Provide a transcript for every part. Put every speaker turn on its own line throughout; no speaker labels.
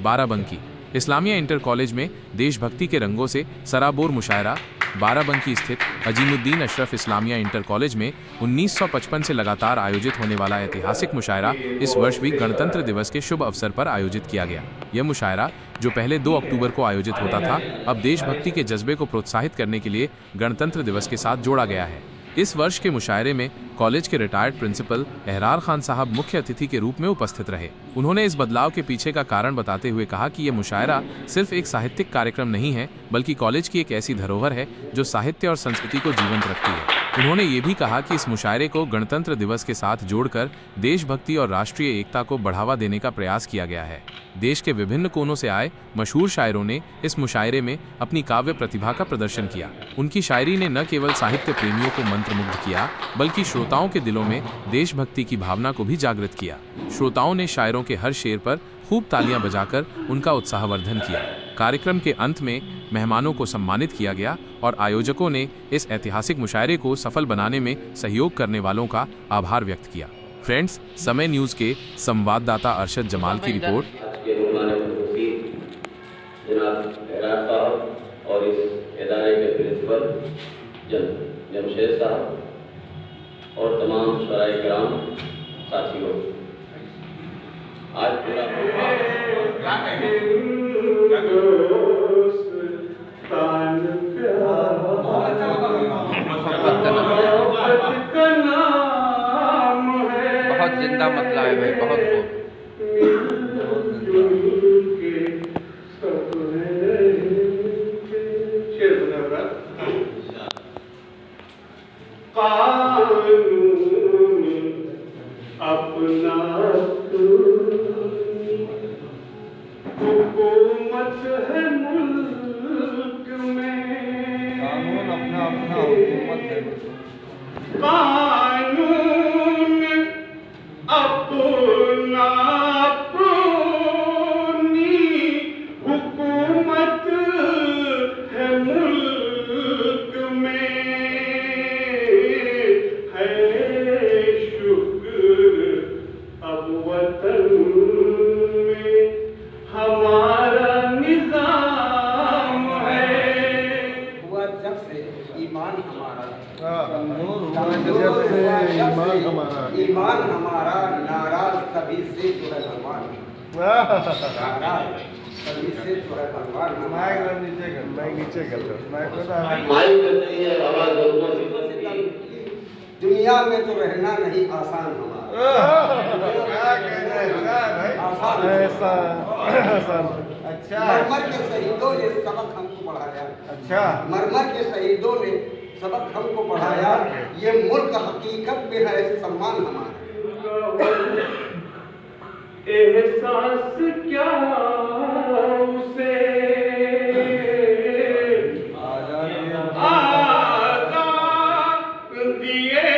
Barabanki Islamia inter college में देशभक्ति के रंगों से सराबोर मुशायरा। बाराबंकी स्थित अजीमुद्दीन अशरफ इस्लामिया इंटर कॉलेज में 1955 से लगातार आयोजित होने वाला ऐतिहासिक मुशायरा इस वर्ष भी गणतंत्र दिवस के शुभ अवसर पर आयोजित किया गया। यह मुशायरा, जो पहले 2 अक्टूबर को आयोजित होता था, अब देशभक्ति के जज्बे को प्रोत्साहित करने के लिए गणतंत्र दिवस के साथ जोड़ा गया है। इस वर्ष के मुशायरे में कॉलेज के रिटायर्ड प्रिंसिपल एहरार खान साहब मुख्य अतिथि के रूप में उपस्थित रहे। उन्होंने इस बदलाव के पीछे का कारण बताते हुए कहा कि यह मुशायरा सिर्फ एक साहित्यिक कार्यक्रम नहीं है, बल्कि कॉलेज की एक ऐसी धरोहर है जो साहित्य और संस्कृति को जीवंत रखती है। उन्होंने ये भी कहा कि इस मुशायरे को गणतंत्र दिवस के साथ जोड़कर देशभक्ति और राष्ट्रीय एकता को बढ़ावा देने का प्रयास किया गया है। देश के विभिन्न कोनों से आए मशहूर शायरों ने इस मुशायरे में अपनी काव्य प्रतिभा का प्रदर्शन किया। उनकी शायरी ने न केवल साहित्य प्रेमियों को मंत्रमुग्ध किया, बल्कि श्रोताओं के दिलों में देशभक्ति की भावना को भी जागृत किया। श्रोताओं ने शायरों के हर शेर पर खूब तालियां बजाकर उनका उत्साहवर्धन किया। कार्यक्रम के अंत में मेहमानों को सम्मानित किया गया और आयोजकों ने इस ऐतिहासिक मुशायरे को सफल बनाने में सहयोग करने वालों का आभार व्यक्त किया। फ्रेंड्स, समय न्यूज़ के संवाददाता अरशद जमाल की रिपोर्ट।
और इस इदारे के प्रिंसिपल जमशेद साहब और तमाम शराय किराम साथियों, आज पूरा
बहुत जिंदा मतला है भाई, बहुत खूब।
अपना हुकूमत है मुल्क में,
कानून अपना अपना हुकूमत है।
कानून अपना अपनी हुकूमत है मुल्क में, है शुक्र अब वतन में हमारा निजाम है।
हुआ जब से ईमान हमारा, ईमान हमारा नाराज कभी से जुड़ा भगवान, नाराज कभी से जुड़ा भगवान। दुनिया में तो रहना नहीं आसान हमारा। अच्छा, मरमर के शहीदों ने सबक हमको पढ़ाया। अच्छा, मरमर के शहीदों ने सबक हमको पढ़ाया। ये मुल्क हकीकत में है सम्मान हमारा।
एहसास क्या उसे दिए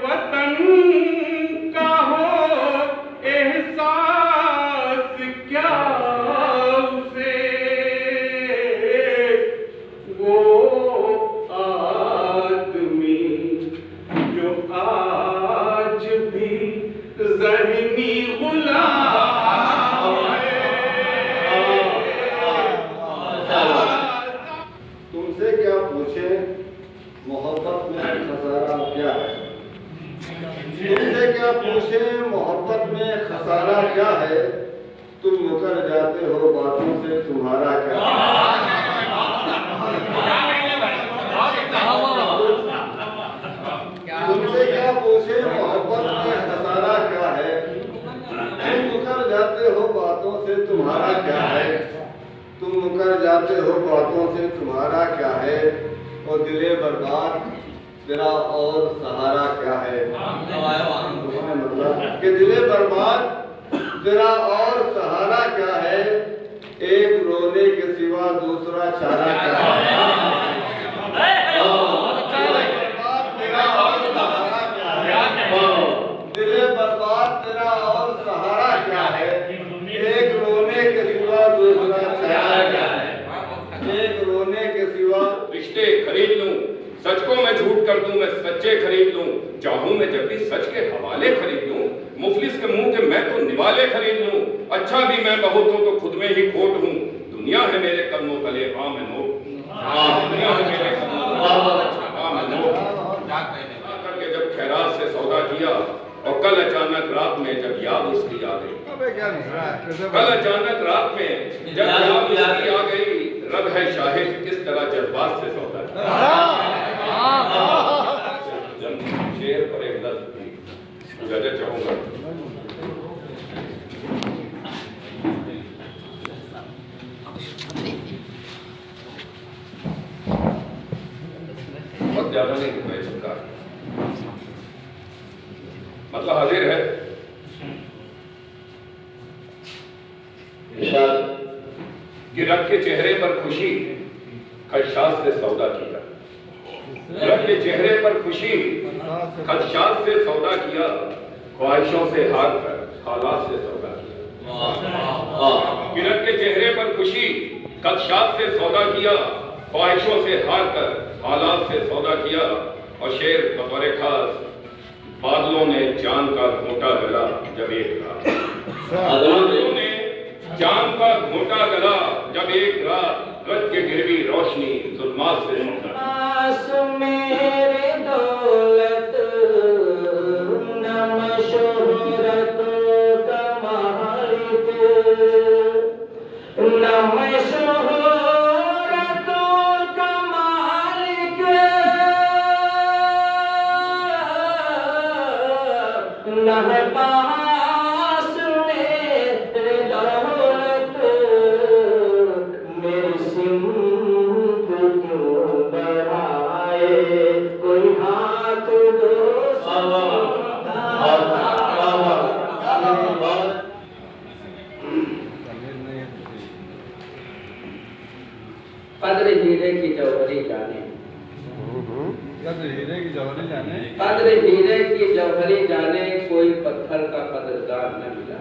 वतन का हो, एहसास क्या उसे वो आदमी जो आज भी ज़हनी गुलाम है।
तुमसे क्या पूछे मोहब्बत में खसारा क्या है? तुमसे क्या पूछे मोहब्बत में खसारा क्या है? तुम मुकर जाते हो बातों से तुम्हारा क्या है? तुमसे क्या पूछे मोहब्बत में खसारा क्या है? तुम मुकर जाते हो बातों से तुम्हारा क्या है? तुम मुकर जाते हो बातों से तुम्हारा क्या है? और दिले बर्बाद तेरा और सहारा क्या है? मतलब कि दिले बर्बाद तेरा और सहारा क्या है? एक रोने के सिवा दूसरा चारा क्या है? दिले बर्बाद तेरा और सहारा क्या है? एक रोने के सिवा दूसरा चारा क्या है? एक रोने के सिवा
रिश्ते खरीद लूं, सच को मैं झूठ कर दूं, मैं सच्चे खरीद लूं, चाहूं मैं जब भी सच के हवाले खरीद लूं, मुफलिस के मुंह के मैं तो निवाले खरीद लूं, अच्छा भी मैं बहुत हूँ तो खुद में ही खोट हूँ। दुनिया है मेरे कदमों तले, हाँ मैं नोट। दुनिया है मेरे कदमों तले, हाँ मैं नोट। करके जब खैरात से सौदा किया और कल अचानक रात में जब याद उसकी आ गई, कल अचानक रात में जब याद उसकी आ गई, रब है शाहिद किस तरह जज्बात से सौदा किया। शेर पर एक लफ्ज़ इजाजत चाहूंगा। बहुत ज्यादा नहीं भाई सरकार, मतलब हाजिर है कि रब के चेहरे पर खुशी खदशात से सौदा किया, रब के चेहरे पर खुशी खदशात से सौदा किया, ख्वाहिशों से हार कर हालात से सौदा किया। रब के चेहरे पर खुशी खदशात से सौदा किया, ख्वाहिशों से हार कर हालात से सौदा किया। और शेर बतौर खास, बादलों ने चांद का घोंटा गला जब एक रात, बादलों ने चांद का घोंटा गला जब एक रात, रत के गिरवी रोशनी जुल्मात से सौदा।
मेरे दौलत नम शोहरत का मालिक, नम शोहरत का मालिक, नह पास मेरे दौलत मेरे सिमत क्यों बढ़ाए, कोई हाथ दो कद्र हीरे की जौहरी जाने,
हीरे की जौहरी जाने,
कद्र हीरे की जौहरी जाने, कोई पत्थर का कदरदान न मिला।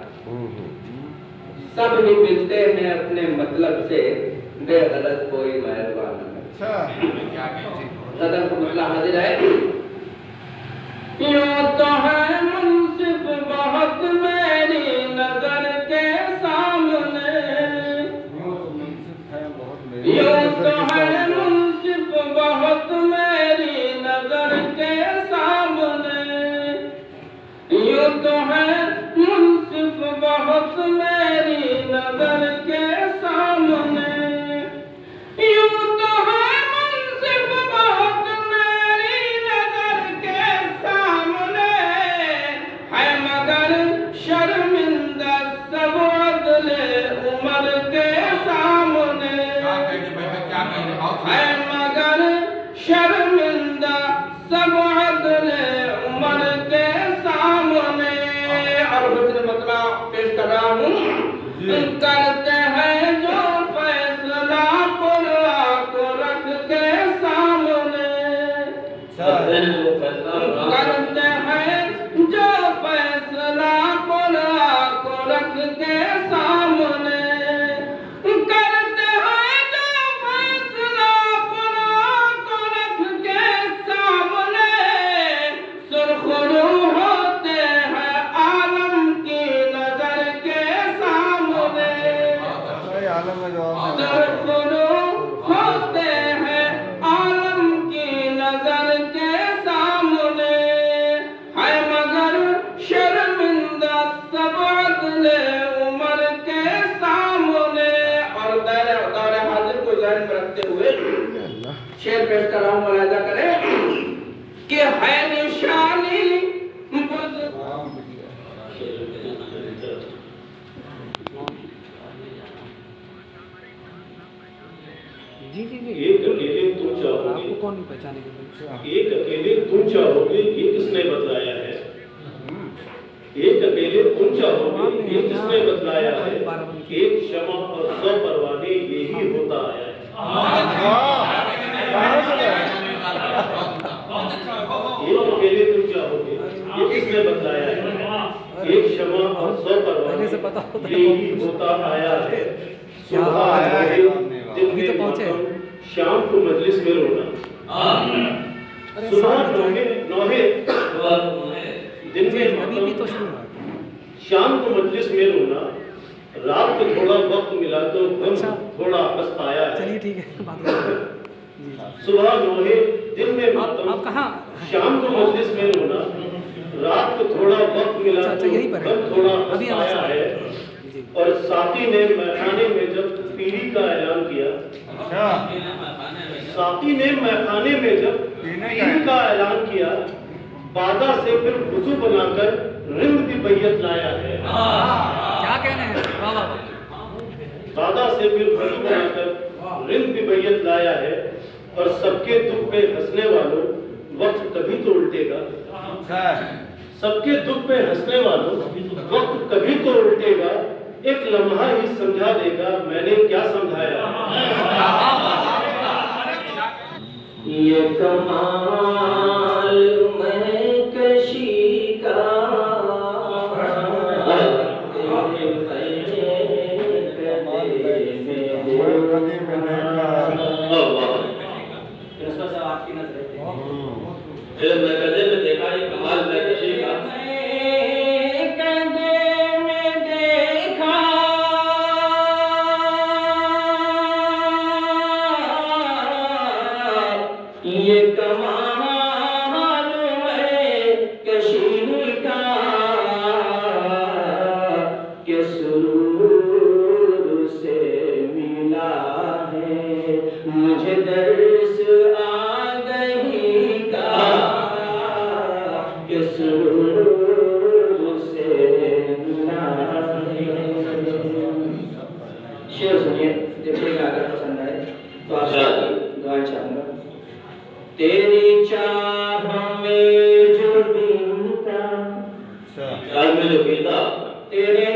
सब ही मिलते हैं अपने मतलब से, बेगलत कोई मेहरबान न मिला। कदर का मतलब हाजिर है। यूं तो है मुंसिफ बहुत मेरी नजर के सामने, यूं तो है मुंसिफ बहुत मेरी नजर के सामने, यूं तो है मुंसिफ बहुत मेरी नजर के सामने, यूं तो है मुंसिफ बहुत मेरी नजर के सामने, है मगर शर्मिंदा सब अदले उमर के सामने, है मगर शर्मिंदा सब अदले उमर के सामने। और दूसरे मतलब पेश कर रहा हूँ, करते हैं जो फैसला कुरान को रख के सामने, करते हैं जो फैसला कुरान को रख के सामने, करते हैं जो फैसला कुरान को रख के सामने, सुरखरू होते हैं आलम की नजर के सामने,
आलम में जवाब
सुरखरू होते हैं आलम की नजर के सामने, है मगर शर्मिंदा सब अदले उमर के सामने। और दौरे हाजिर को ज़हन में रखते हुए शेर पेश कर रहा हूँ, मुलाहिजा करें कि है निशानी
एक अकेले तुम चाहोगे, एक अकेले तुम चाहोगे, ये किसने बतलाया है? एक अकेले तुम चाहोगे, ये किसने बतलाया है? एक शमा और 100 परवाने यही होता आया है। एक अकेले तुम चाहोगे, ये किसने बतलाया है? एक शमा और 100 परवाने यही होता आया है। सुबह आया है, दिन में मातम, शाम को मजलिस में रोना, सुबह नौहे दिन में मातम, शाम को मजलिस में रोना, रात को थोड़ा वक्त मिला तो गम थोड़ा हंस पाया है।
चलिए ठीक है, बात करें।
सुबह रोहे दिन में मातम,
आप कहाँ?
शाम को मजलिस में रोना, रात को थोड़ा वक्त मिला
अच्छा,
तो
यहीं पर है।
गम थोड़ा
अभी
हंस
हम
पाया
आपसे
है। और साथी ने मैखाने में जब पीरी का ऐलान किया, साथी ने मैखाने में जब पीरी का ऐलान किया, बादा से फिर वुजू बनाकर रिंद भी बैयत लाया है।
क्या कहने हैं? वाह वाह वाह।
बादा से फिर वुजू बनाकर रिंद भी बैयत लाया है। और सबके दुख पे हंसने वालों, वक्त कभी तो उल्टेगा। सबके दुख पे हंसने वालों, वक्त कभी तो उल्टेगा। एक लम्हा ही समझा देगा मैंने क्या समझाया।
ये कमाल मैं कशी का आपकी नजर मैं गले में देखा ये कमाल मैं कशी का ये कमाल है कशीर का के सुरूर से मिला है मुझे दर्स आ गई का के सुरूर से मिला है। शेर सुनिए, देखिएगा अगर पसंद आए तो आप दुआ चाहूंगा। तेरी चाह में जो बीता, चाह में जो बीता, तेरे